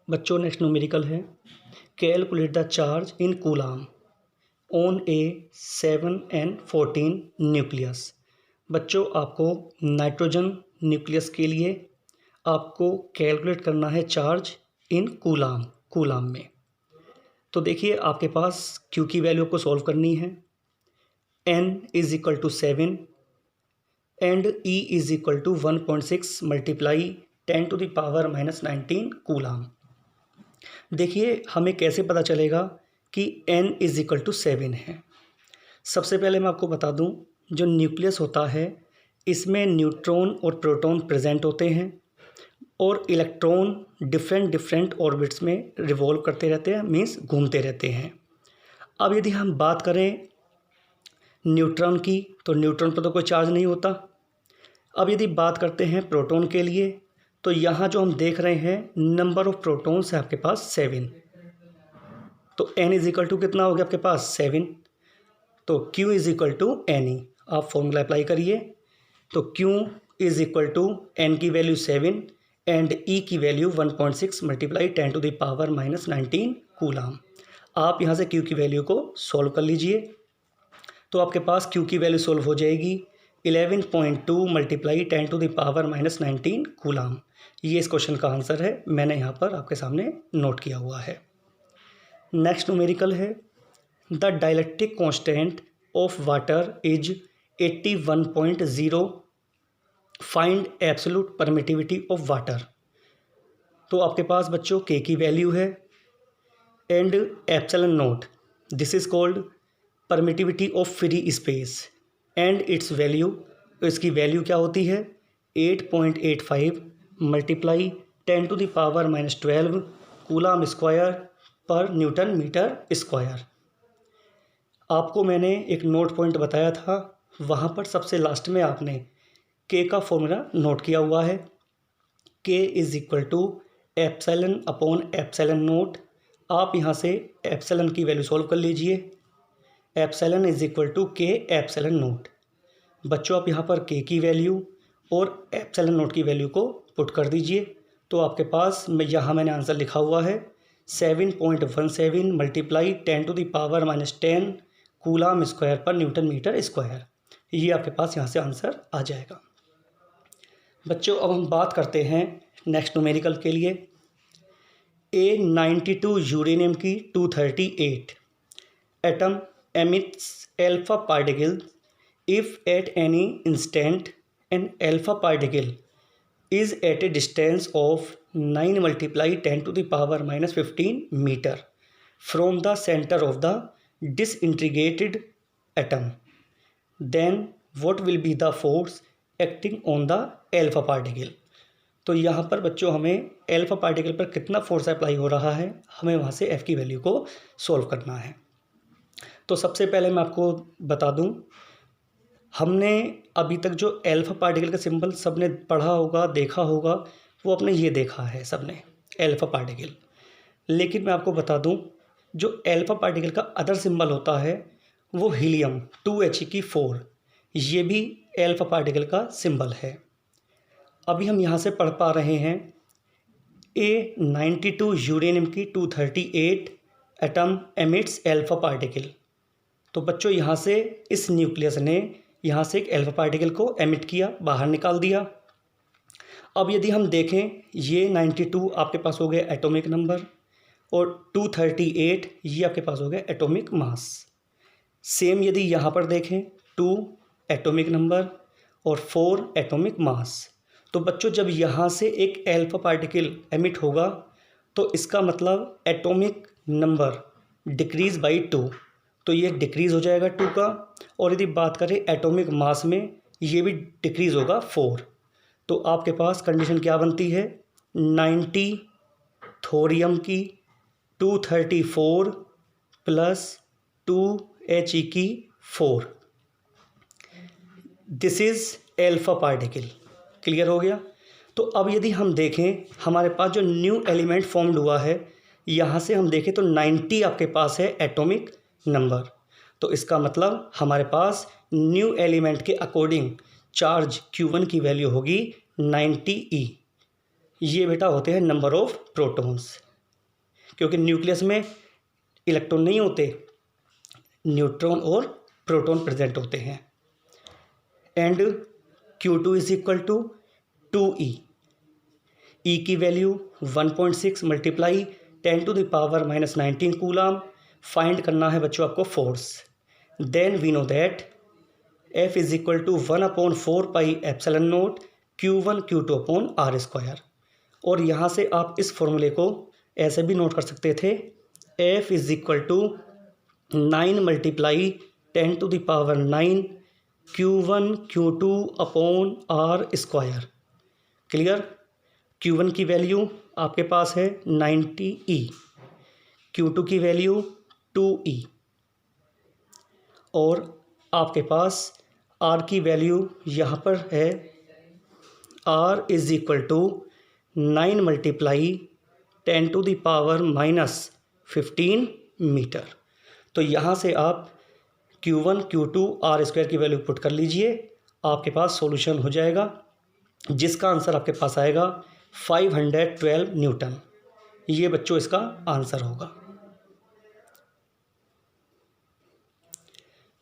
बच्चों next numerical है calculate the charge in coulomb on A 7n14 nucleus. बच्चों आपको नाइट्रोजन न्यूक्लियस के लिए आपको कैलकुलेट करना है चार्ज इन कूलाम में। तो देखिए आपके पास Q की वैल्यू को सॉल्व करनी है। N is equal to 7 and E is equal to 1.6 multiply 10⁻⁻19 coulomb. देखिए हमें कैसे पता चलेगा कि N इज इक्वल टू 7 है। सबसे पहले मैं आपको बता दूं, जो न्यूक्लियस होता है इसमें न्यूट्रॉन और प्रोटॉन प्रेजेंट होते हैं और इलेक्ट्रॉन डिफरेंट ऑर्बिट्स में रिवॉल्व करते रहते हैं, मीन्स घूमते रहते हैं। अब यदि हम बात करें न्यूट्रॉन की, तो न्यूट्रॉन पर तो कोई चार्ज नहीं होता। अब यदि बात करते हैं प्रोटॉन के लिए, तो यहाँ जो हम देख रहे हैं नंबर ऑफ प्रोटॉन्स है आपके पास 7। तो N इज इक्वल टू कितना हो गया आपके पास 7। तो Q is equal to NE। आप फॉर्मूला अप्लाई करिए। तो Q is equal to N की वैल्यू 7 एंड E की वैल्यू 1.6 मल्टीप्लाई 10⁻⁻19 कूलाम। आप यहाँ से Q की वैल्यू को सॉल्व कर लीजिए। तो आपके पास Q की वैल्यू सॉल्व हो जाएगी 11.2 मल्टीप्लाई 10⁻⁻19 कूलाम। ये इस क्वेश्चन का आंसर है, मैंने यहाँ पर आपके सामने नोट किया हुआ है। नेक्स्ट न्यूमेरिकल है the dielectric constant of water is 81.0। Find absolute permittivity of water. तो आपके पास बच्चों K की वैल्यू है and epsilon not, this is called permittivity of free space and it's value, इसकी वैल्यू क्या होती है 8.85 मल्टीप्लाई 10⁻⁻12 कूलाम स्क्वायर पर न्यूटन मीटर स्क्वायर। आपको मैंने एक नोट पॉइंट बताया था, वहाँ पर सबसे लास्ट में आपने K का फॉर्मूला नोट किया हुआ है। K is equal to epsilon upon epsilon naught. आप यहाँ से एप्सिलॉन की वैल्यू सॉल्व कर लीजिए। Epsilon is equal to K epsilon naught. बच्चों आप यहाँ पर K की वैल्यू और एप्सिलॉन नोट की वैल्यू को पुट कर दीजिए। तो आपके पास यहाँ मैंने आंसर लिखा हुआ है 7.17 मल्टीप्लाई 10⁻⁻10 कूलाम स्क्वायर पर न्यूटन मीटर स्क्वायर। ये आपके पास यहाँ से आंसर आ जाएगा। बच्चों अब हम बात करते हैं नेक्स्ट न्यूमेरिकल के लिए। A92 यूरेनियम की 238 atom emits alpha particle if at any instant an alpha particle is at a distance of 9 multiply 10⁻⁻15 metre from the centre of the disintegrated atom, then what will be the force acting on the alpha particle। तो यहाँ पर बच्चों हमें alpha particle पर कितना force apply हो रहा है, हमें वहाँ से F की वैल्यू को सॉल्व करना है। तो सबसे पहले मैं आपको बता दूँ, हमने अभी तक जो एल्फा पार्टिकल का सिंबल सबने पढ़ा होगा, देखा होगा, वो आपने ये देखा है सबने एल्फा पार्टिकल। लेकिन मैं आपको बता दूँ, जो एल्फा पार्टिकल का अदर सिंबल होता है वो हीलियम 2He4, ये भी एल्फा पार्टिकल का सिंबल है। अभी हम यहाँ से पढ़ पा रहे हैं A92 यूरेनियम की 238 एटम एमिट्स एल्फा पार्टिकल। तो बच्चों यहाँ से इस न्यूक्लियस ने यहाँ से एक एल्फा पार्टिकल को एमिट किया, बाहर निकाल दिया। अब यदि हम देखें, ये 92 आपके पास हो गया एटॉमिक नंबर और 238 ये आपके पास हो गया एटॉमिक मास। सेम यदि यहाँ पर देखें 2 एटॉमिक नंबर और 4 एटॉमिक मास। तो बच्चों जब यहाँ से एक एल्फा पार्टिकल एमिट होगा तो इसका मतलब एटॉमिक नंबर डिक्रीज़ बाई 2, तो ये डिक्रीज़ हो जाएगा 2 का। और यदि बात करें एटॉमिक मास में, ये भी डिक्रीज़ होगा 4। तो आपके पास कंडीशन क्या बनती है 90 थोरियम की 234 प्लस 2He की 4, this is alpha particle. Clear हो गया। तो अब यदि हम देखें, हमारे पास जो न्यू एलिमेंट फॉर्म्ड हुआ है, यहाँ से हम देखें तो 90 आपके पास है एटॉमिक नंबर। तो इसका मतलब हमारे पास न्यू एलिमेंट के अकॉर्डिंग चार्ज Q1 की वैल्यू होगी 90E। ये बेटा होते हैं नंबर ऑफ प्रोटॉन्स। क्योंकि न्यूक्लियस में इलेक्ट्रॉन नहीं होते, न्यूट्रॉन और प्रोटॉन प्रेजेंट होते हैं। And Q2 is equal to 2E, E की वैल्यू 1.6 मल्टीप्लाई 10⁻⁻19 कूलाम। फाइंड करना है बच्चों आपको force. Then we know that F is equal to 1/4πε0 Q1 Q2 upon R square. और यहाँ से आप इस फॉर्मूले को ऐसे भी नोट कर सकते थे, F is equal to 9 multiply 10⁻9 Q1 Q2 upon R square. Clear? Q1 की वैल्यू आपके पास है 90E, Q2 की वैल्यू 2E, और आपके पास R की वैल्यू यहाँ पर है, R is equal to 9 multiply 10⁻⁻15 metre. तो यहाँ से आप Q1 Q2 R स्क्वायर की वैल्यू पुट कर लीजिए, आपके पास सॉल्यूशन हो जाएगा, जिसका आंसर आपके पास आएगा 512 न्यूटन। ये बच्चों इसका आंसर होगा।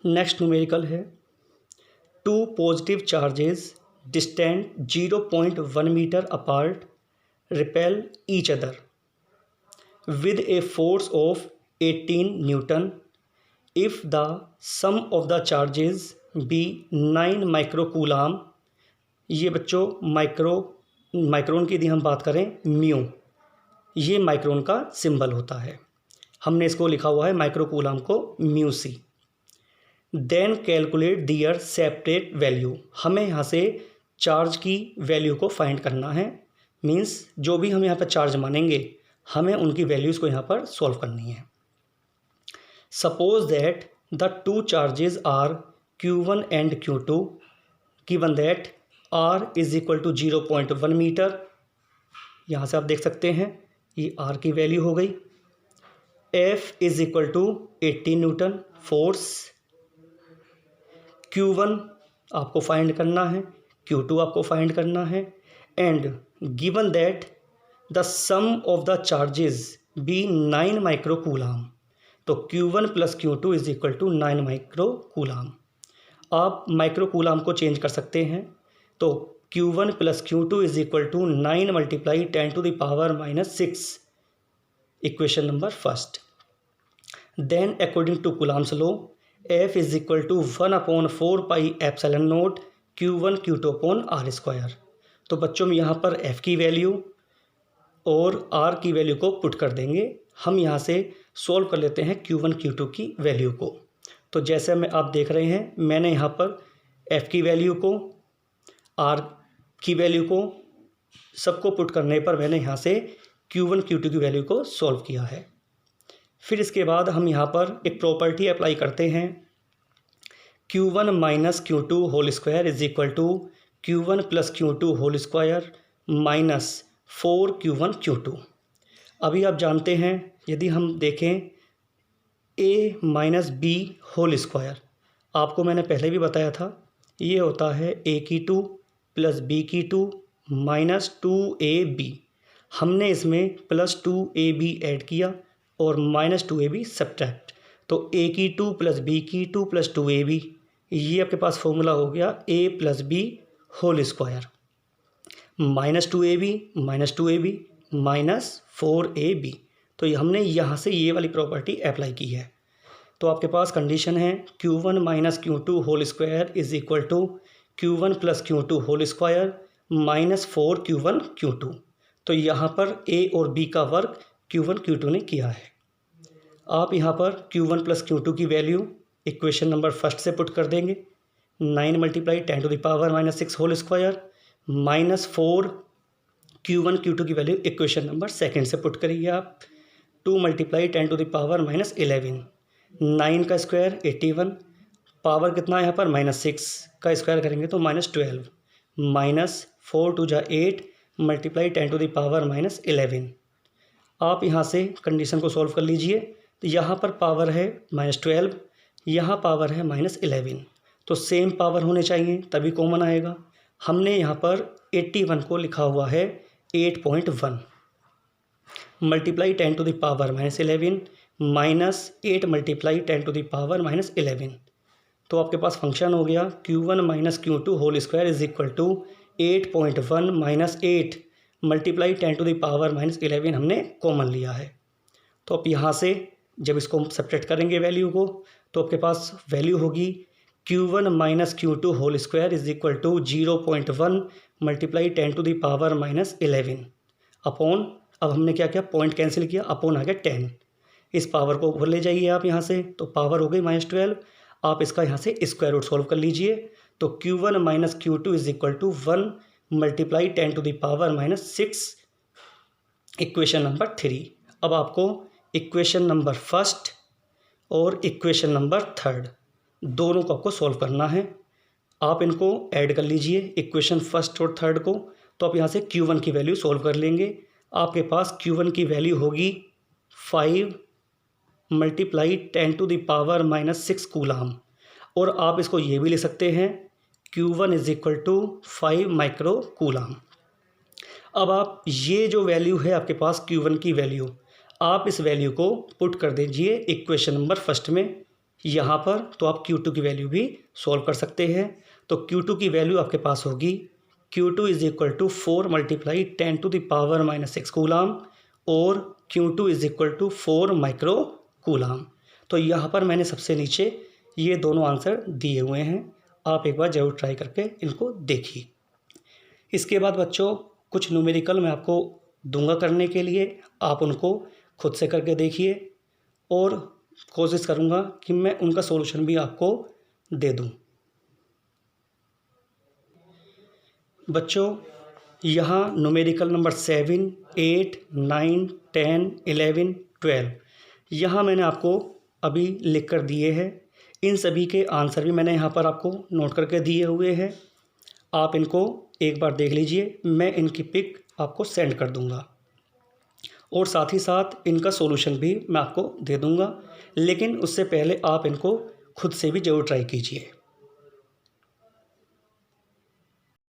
नेक्स्ट न्यूमेरिकल है, 2 positive charges distant 0.1 metre apart repel each other with a force of 18 Newton if the sum of the charges be 9 माइक्रोकूलाम। ये बच्चों माइक्रोन की यदि हम बात करें म्यू, ये माइक्रोन का सिंबल होता है, हमने इसको लिखा हुआ है माइक्रोकूलाम को म्यू सी। देन कैलकुलेट दियर सेपरेट वैल्यू। हमें यहाँ से चार्ज की वैल्यू को फाइंड करना है, मीन्स जो भी हम यहाँ पर चार्ज मानेंगे हमें उनकी वैल्यूज़ को यहाँ पर सॉल्व करनी है। Suppose that the two charges are Q1 and Q2, given that R is equal to 0.1 metre. यहाँ से आप देख सकते हैं ये R की वैल्यू हो गई। F is equal to 80 newton force. Q1 आपको फाइंड करना है, Q2 आपको फाइंड करना है, and given that the sum of the charges be 9 microcoulomb. तो Q1 plus Q2 is equal to 9 microcoulomb. आप माइक्रोकूलाम को चेंज कर सकते हैं, तो Q1 plus Q2 is equal to 9 multiply 10⁻⁻6, equation number first. Then according to Coulomb's law F is equal to 1/4πε0 Q1 Q2 upon R square. तो बच्चों में यहाँ पर F की वैल्यू और R की वैल्यू को पुट कर देंगे। हम यहाँ से सॉल्व कर लेते हैं Q1 Q2 की वैल्यू को। तो जैसे में आप देख रहे हैं, मैंने यहाँ पर F की वैल्यू को, R की वैल्यू को, सबको पुट करने पर मैंने यहाँ से Q1 Q2 की वैल्यू को सॉल्व किया है। फिर इसके बाद हम यहाँ पर एक प्रॉपर्टी अप्लाई करते हैं, Q1 minus Q2 whole square is equal to Q1 plus Q2 whole square minus 4Q1 Q2। अभी आप जानते हैं, यदि हम देखें A minus B whole square, आपको मैंने पहले भी बताया था, ये होता है A की 2 प्लस B की 2 माइनस 2AB। हमने इसमें प्लस 2AB ऐड किया और माइनस 2AB सब्ट्रैक्ट, तो A की 2 प्लस B की 2 प्लस 2AB, ये आपके पास फॉर्मूला हो गया A plus B whole square minus 2AB minus 4AB। तो हमने यहाँ से ये वाली प्रॉपर्टी अप्लाई की है। तो आपके पास कंडीशन है Q1 minus Q2 whole square is equal to Q1 plus Q2 whole square minus 4Q1 Q2। तो यहाँ पर A और B का वर्क Q1 Q2 ने किया है। आप यहाँ पर Q1 प्लस Q2 की वैल्यू इक्वेशन नंबर फर्स्ट से पुट कर देंगे, 9 multiply 10⁻⁻6 whole square minus 4Q1 Q2 की वैल्यू इक्वेशन नंबर सेकंड से पुट करिए आप, 2 मल्टीप्लाई 10⁻11, 9 का स्क्वायर 81, पावर कितना है यहाँ पर -6 का स्क्वायर करेंगे तो -12, माइनस 4 2 जा 8 मल्टीप्लाई 10⁻11। आप यहाँ से कंडीशन को सॉल्व कर लीजिए। तो यहाँ पर पावर है -12, यहाँ पावर है -11, तो सेम पावर होने चाहिए तभी कॉमन आएगा। हमने यहाँ पर 81 को लिखा हुआ है 8.1। Multiply 10 to the power -11 minus 8 multiply 10 to the power -11। तो आपके पास फंक्शन हो गया Q1 minus Q2 whole square is equal to 8.1 minus 8 multiply 10 to the power -11 हमने कॉमन लिया है। तो अब यहाँ से जब इसको हम सब्ट्रैक्ट करेंगे वैल्यू को, तो आपके पास वैल्यू होगी Q1 minus Q2 whole square is equal to 0.1 multiply 10 to the power -11 upon, अब हमने क्या किया, पॉइंट कैंसिल किया, अपॉन आ गया 10। इस पावर को ऊपर ले जाइए आप यहाँ से, तो पावर हो गई -12। आप इसका यहाँ से स्क्वायर रूट सॉल्व कर लीजिए। तो Q1 minus Q2 is equal to 1 multiply 10 to the power -6 equation number 3। अब आपको इक्वेशन नंबर फर्स्ट और इक्वेशन नंबर थर्ड दोनों को आपको सॉल्व करना है। आप इनको ऐड कर लीजिए, इक्वेशन फर्स्ट और थर्ड को। तो आप यहाँ से Q1 की वैल्यू सॉल्व कर लेंगे। आपके पास Q1 की वैल्यू होगी 5 multiply 10 to the power -6 coulomb. और आप इसको ये भी ले सकते हैं Q1 is equal to 5 micro coulomb. अब आप ये जो वैल्यू है आपके पास Q1 की वैल्यू, आप इस वैल्यू को पुट कर दीजिए इक्वेशन नंबर फर्स्ट में यहाँ पर। तो आप Q2 की वैल्यू भी सॉल्व कर सकते हैं। तो Q2 की वैल्यू आपके पास होगी Q2 is equal to 4 multiply 10 to the power -6 coulomb और Q2 is equal to 4 micro coulomb. तो यहाँ पर मैंने सबसे नीचे ये दोनों आंसर दिए हुए हैं, आप एक बार ज़रूर ट्राई करके इनको देखिए। इसके बाद बच्चों कुछ न्यूमेरिकल मैं आपको दूंगा करने के लिए, आप उनको खुद से करके देखिए और कोशिश करूँगा कि मैं उनका सॉल्यूशन भी आपको दे दूँ। बच्चों यहाँ न्यूमेरिकल नंबर 7, 8, 9, 10, 11, 12 यहाँ मैंने आपको अभी लिख कर दिए हैं। इन सभी के आंसर भी मैंने यहाँ पर आपको नोट करके दिए हुए हैं। आप इनको एक बार देख लीजिए, मैं इनकी पिक आपको सेंड कर दूँगा और साथ ही साथ इनका सॉल्यूशन भी मैं आपको दे दूँगा। लेकिन उससे पहले आप इनको खुद से भी ज़रूर ट्राई कीजिए।